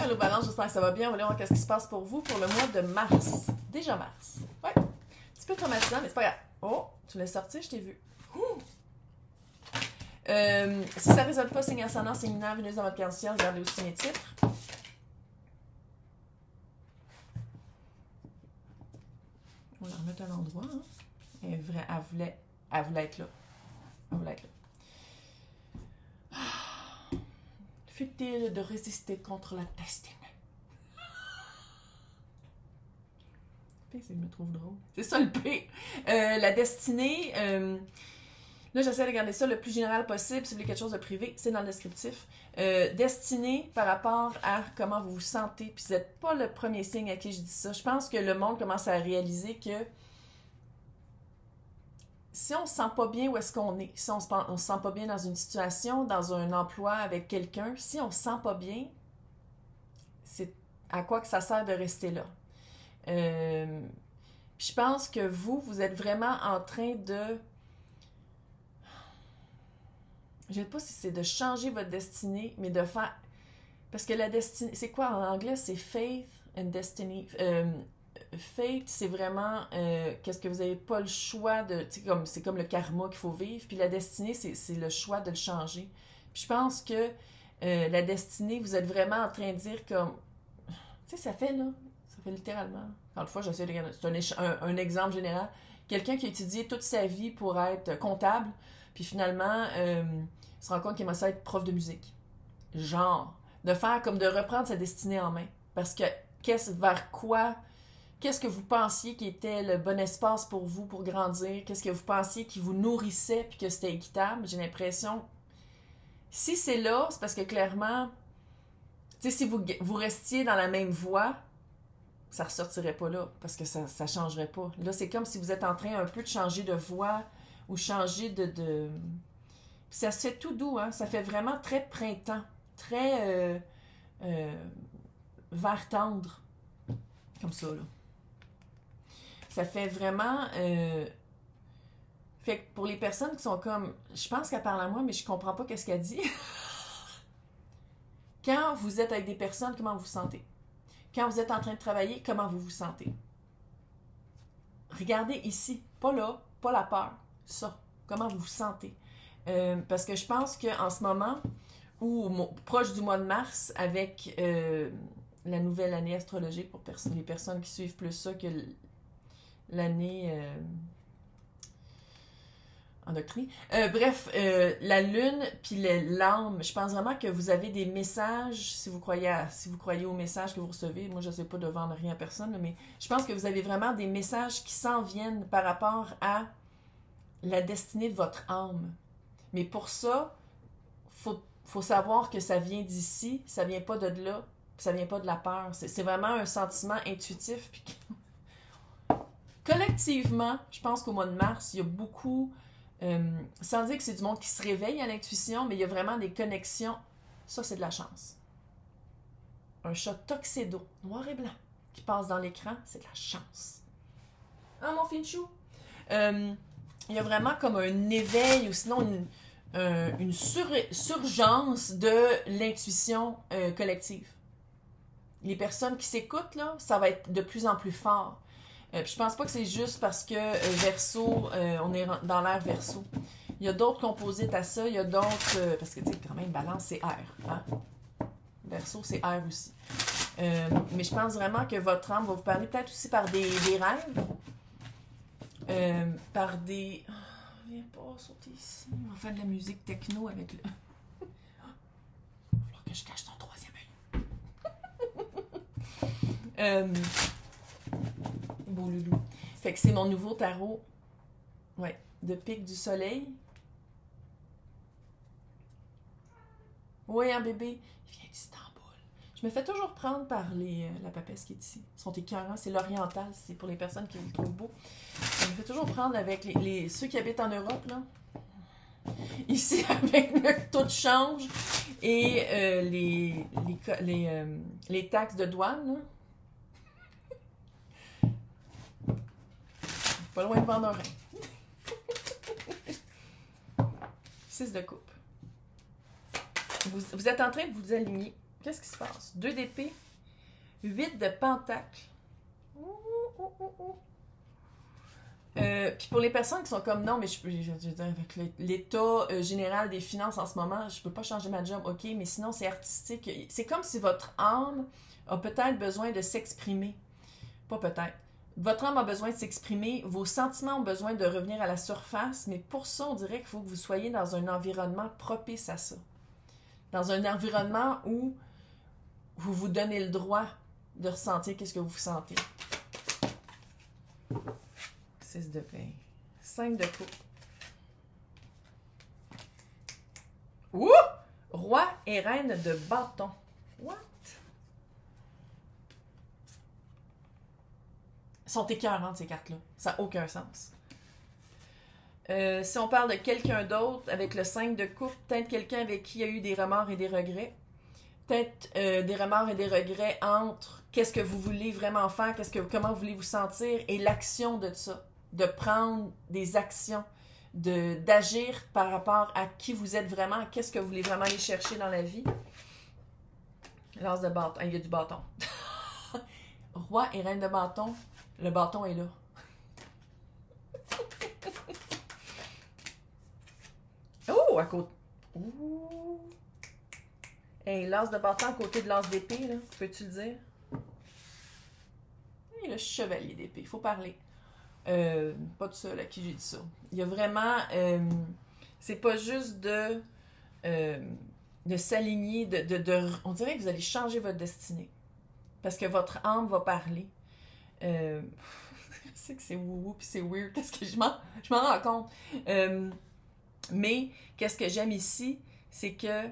Allô Balance, j'espère que ça va bien. On va aller voir qu'est-ce qui se passe pour vous pour le mois de mars. Déjà mars. Ouais. Un petit peu traumatisant, mais c'est pas grave. Oh, tu l'as sorti, je t'ai vu. Si ça ne résonne pas, signe ascendant, signe lunaire, Vénus dans votre carte du ciel, regardez aussi mes titres. On va la remettre à l'endroit. Hein. Elle voulait être là. Elle voulait être là. Futile de résister contre la destinée. Je me trouve drôle. C'est ça le pire. La destinée, là j'essaie de garder ça le plus général possible. Si vous voulez quelque chose de privé, c'est dans le descriptif. Destinée par rapport à comment vous vous sentez. Puis vous n'êtes pas le premier signe à qui je dis ça. Je pense que le monde commence à réaliser que si on ne se sent pas bien où est-ce qu'on est, si on ne se sent pas bien dans une situation, dans un emploi avec quelqu'un, si on ne se sent pas bien, c'est à quoi que ça sert de rester là? Je pense que vous êtes vraiment en train de... Je ne sais pas si c'est de changer votre destinée, mais de faire... Parce que la destinée... C'est quoi en anglais? C'est faith and destiny. Faith, c'est vraiment qu'est-ce que vous n'avez pas le choix de... C'est comme le karma qu'il faut vivre. Puis la destinée, c'est le choix de le changer. Puis je pense que la destinée, vous êtes vraiment en train de dire comme... Tu sais, ça fait là... Ça fait littéralement... Encore une fois, j'essaie de regarder... C'est un exemple général. Quelqu'un qui a étudié toute sa vie pour être comptable, puis finalement, se rend compte qu'il aimerait ça être prof de musique. Genre, de faire comme de reprendre sa destinée en main. Parce que vers quoi... Qu'est-ce que vous pensiez qui était le bon espace pour vous pour grandir? Qu'est-ce que vous pensiez qui vous nourrissait puis que c'était équitable? J'ai l'impression... Si c'est là, c'est parce que clairement... Tu sais, si vous restiez dans la même voie, ça ne ressortirait pas là, parce que ça ne changerait pas. Là, c'est comme si vous êtes en train un peu de changer de voie ou changer de... Puis ça se fait tout doux, hein? Ça fait vraiment très printemps, très vert tendre, comme ça, là. Ça fait vraiment... Fait que pour les personnes qui sont comme... Je pense qu'elle parle à moi, mais je comprends pas qu'est-ce qu'elle dit. Quand vous êtes avec des personnes, comment vous vous sentez? Quand vous êtes en train de travailler, comment vous vous sentez? Regardez ici, pas là, pas la peur, ça. Comment vous vous sentez? Parce que je pense qu'en ce moment, ou proche du mois de mars, avec la nouvelle année astrologique, pour les personnes qui suivent plus ça que l'année en doctrine. Bref, la lune puis l'âme, je pense vraiment que vous avez des messages, si vous croyez aux messages que vous recevez. Moi, je ne sais pas de vendre rien à personne, mais je pense que vous avez vraiment des messages qui s'en viennent par rapport à la destinée de votre âme. Mais pour ça, faut savoir que ça vient d'ici, ça vient pas de là, puis ça vient pas de la peur. C'est vraiment un sentiment intuitif. Puis collectivement, je pense qu'au mois de mars, il y a beaucoup... sans dire que c'est du monde qui se réveille à l'intuition, mais il y a vraiment des connexions. Ça, c'est de la chance. Un chat tuxedo, noir et blanc, qui passe dans l'écran, c'est de la chance. Ah, mon finchou! Il y a vraiment comme un éveil, ou sinon une surgence de l'intuition collective. Les personnes qui s'écoutent, là, ça va être de plus en plus fort. Puis je pense pas que c'est juste parce que Verseau, on est dans l'ère Verseau. Il y a d'autres composites à ça, il y a d'autres... parce que, tu sais, quand même, Balance, c'est air. Hein? Verseau, c'est air aussi. Mais je pense vraiment que votre âme va vous parler peut-être aussi par des rêves. Par des... Oh, viens pas sauter ici. On va faire de la musique techno avec le... Il va falloir que je cache ton troisième œil. Beau loulou. Fait que c'est mon nouveau tarot. Ouais, de pique du soleil. Oui, un bébé. Il vient d'Istanbul. Je me fais toujours prendre par la papesse qui est ici. Ils sont écœurants. C'est l'oriental. C'est pour les personnes qui le trouvent beau. Je me fais toujours prendre avec ceux qui habitent en Europe, là. Ici, avec le taux de change et les taxes de douane, là. Pas loin de Vendorin. 6 de coupe. Vous êtes en train de vous aligner. OK? qu'est-ce qui se passe? 2 d'épée, 8 de pentacle. Puis pour les personnes qui sont comme non, mais je veux dire, avec l'état général des finances en ce moment, je peux pas changer ma job, ok, mais sinon c'est artistique. C'est comme si votre âme a peut-être besoin de s'exprimer. Pas peut-être. Votre âme a besoin de s'exprimer, vos sentiments ont besoin de revenir à la surface, mais pour ça, on dirait qu'il faut que vous soyez dans un environnement propice à ça. Dans un environnement où vous vous donnez le droit de ressentir qu'est-ce que vous sentez. 6 de paix. 5 de coupe. Ouh! Roi et reine de bâton. What? Ils sont écœurantes, ces cartes-là. Ça n'a aucun sens. Si on parle de quelqu'un d'autre, avec le 5 de coupe, peut-être quelqu'un avec qui il y a eu des remords et des regrets. Peut-être des remords et des regrets entre qu'est-ce que vous voulez vraiment faire, comment vous voulez vous sentir et l'action de ça. De prendre des actions, d'agir par rapport à qui vous êtes vraiment, qu'est-ce que vous voulez vraiment aller chercher dans la vie. L'as de bâton. Il y a du bâton. Roi et reine de bâton. Le bâton est là. Oh, à côté. Ouh. Hey, l'as de bâton à côté de l'as d'épée, là. Peux-tu le dire? Et le chevalier d'épée. Il faut parler. Pas de ça, à qui j'ai dit ça. Il y a vraiment... c'est pas juste de s'aligner, on dirait que vous allez changer votre destinée. Parce que votre âme va parler. Je sais que c'est wou-wou puis c'est weird, parce que je m'en rends compte. Mais qu'est-ce que j'aime ici, c'est que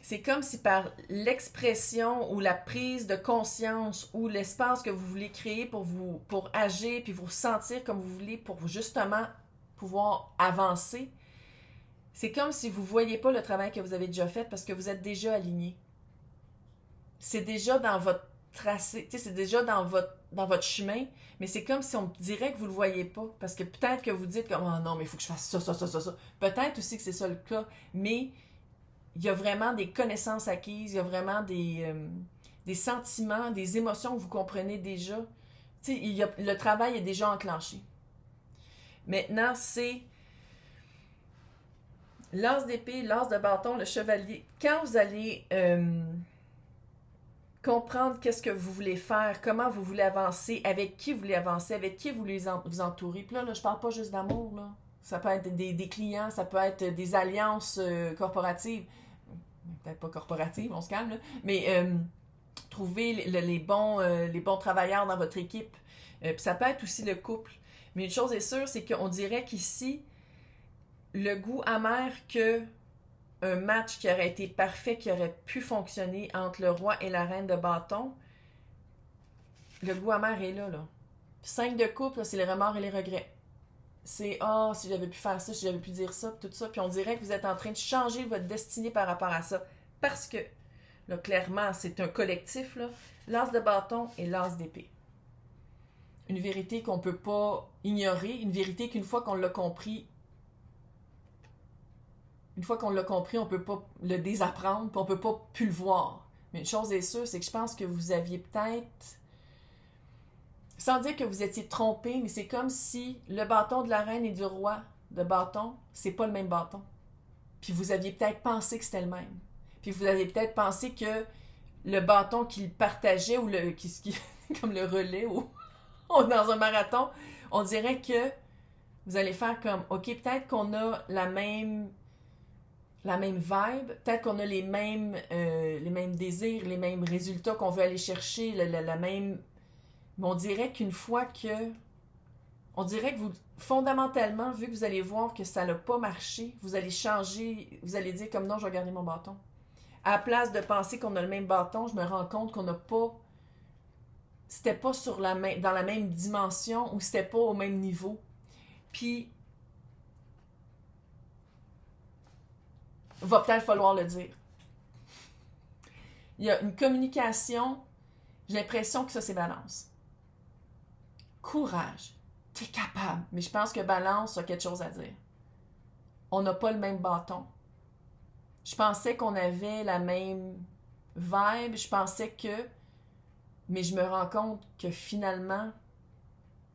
c'est comme si par l'expression ou la prise de conscience ou l'espace que vous voulez créer pour agir puis vous sentir comme vous voulez pour justement pouvoir avancer, c'est comme si vous ne voyez pas le travail que vous avez déjà fait parce que vous êtes déjà aligné. C'est déjà dans votre tracé, c'est déjà dans votre chemin, mais c'est comme si on dirait que vous ne le voyez pas parce que peut-être que vous dites comme « Oh non, mais il faut que je fasse ça, ça, ça, ça, ça. » Peut-être aussi que c'est ça le cas, mais il y a vraiment des connaissances acquises, il y a vraiment des sentiments, des émotions que vous comprenez déjà. Tu sais, le travail est déjà enclenché. Maintenant, c'est l'as d'épée, l'as de bâton, le chevalier. Quand vous allez comprendre qu'est-ce que vous voulez faire, comment vous voulez avancer, avec qui vous voulez avancer, avec qui vous voulez vous entourer. Puis là, je parle pas juste d'amour, là. Ça peut être des clients, ça peut être des alliances corporatives. Peut-être pas corporatives, on se calme, là. Mais trouver les bons travailleurs dans votre équipe. Puis ça peut être aussi le couple. Mais une chose est sûre, c'est qu'on dirait qu'ici, le goût amer que un match qui aurait été parfait, qui aurait pu fonctionner entre le roi et la reine de bâton, le goût amer est là. 5 de coupe, c'est les remords et les regrets. C'est « Ah, si j'avais pu faire ça, si j'avais pu dire ça, tout ça. » Puis on dirait que vous êtes en train de changer votre destinée par rapport à ça. Parce que, là, clairement, c'est un collectif, là. L'as de bâton et l'as d'épée. Une vérité qu'on ne peut pas ignorer, une vérité qu'une fois qu'on l'a compris, on ne peut pas le désapprendre, puis on ne peut pas plus le voir. Mais une chose est sûre, c'est que je pense que vous aviez peut-être, sans dire que vous étiez trompé, mais c'est comme si le bâton de la reine et du roi de bâton, c'est pas le même bâton. Puis vous aviez peut-être pensé que c'était le même. Puis vous aviez peut-être pensé que le bâton qu'il partageait, ou comme le relais, ou dans un marathon, on dirait que vous allez faire comme, OK, peut-être qu'on a la même vibe, peut-être qu'on a les mêmes désirs, les mêmes résultats qu'on veut aller chercher, la même... Mais on dirait qu'une fois que... On dirait que vous, fondamentalement, vu que vous allez voir que ça n'a pas marché, vous allez changer, vous allez dire comme non, je vais garder mon bâton. À la place de penser qu'on a le même bâton, je me rends compte qu'on n'a pas... C'était pas dans la même dimension ou c'était pas au même niveau. Puis... va peut-être falloir le dire. Il y a une communication, j'ai l'impression que ça, c'est balance. Courage. T'es capable. Mais je pense que balance a quelque chose à dire. On n'a pas le même bâton. Je pensais qu'on avait la même vibe, je pensais que, mais je me rends compte que finalement,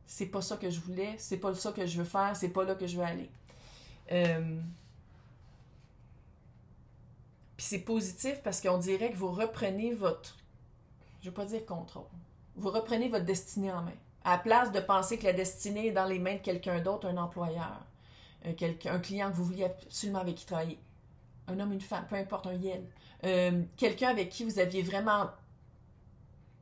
c'est pas ça que je voulais, c'est pas ça que je veux faire, c'est pas là que je veux aller. Puis c'est positif parce qu'on dirait que vous reprenez votre, je veux pas dire contrôle, vous reprenez votre destinée en main. À la place de penser que la destinée est dans les mains de quelqu'un d'autre, un employeur, un client que vous vouliez absolument avec qui travailler, un homme, une femme, peu importe, un yel, quelqu'un avec qui vous aviez vraiment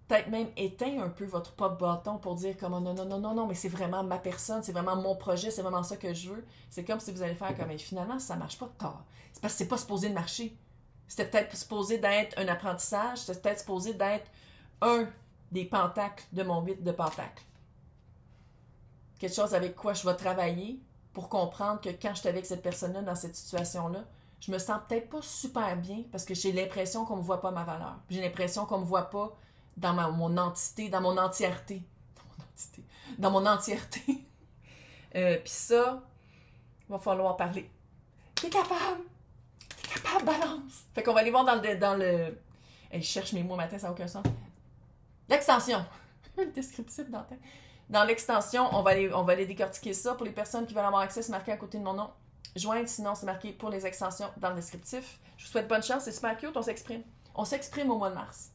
peut-être même éteint un peu votre pop bâton pour dire comme non, non, non, non, non, mais c'est vraiment ma personne, c'est vraiment mon projet, c'est vraiment ça que je veux. C'est comme si vous allez faire comme, finalement, ça marche pas tard. C'est parce que c'est pas supposé de marcher. C'était peut-être supposé d'être un apprentissage, c'était peut-être supposé d'être un des pentacles de mon 8 de pentacles. Quelque chose avec quoi je vais travailler pour comprendre que quand je suis avec cette personne-là dans cette situation-là, je me sens peut-être pas super bien parce que j'ai l'impression qu'on me voit pas ma valeur. J'ai l'impression qu'on me voit pas dans mon entité, dans mon entièreté. Dans mon entièreté. Puis ça, il va falloir parler. T'es capable! T'es capable, balance! Fait qu'on va aller voir dans le... Hey, je cherche mes mots matin, ça n'a aucun sens. L'extension! Le descriptif dans la tête. Dans l'extension, on va aller décortiquer ça. Pour les personnes qui veulent avoir accès, c'est marqué à côté de mon nom. Joindre, sinon c'est marqué pour les extensions dans le descriptif. Je vous souhaite bonne chance, c'est super cute, on s'exprime. On s'exprime au mois de mars.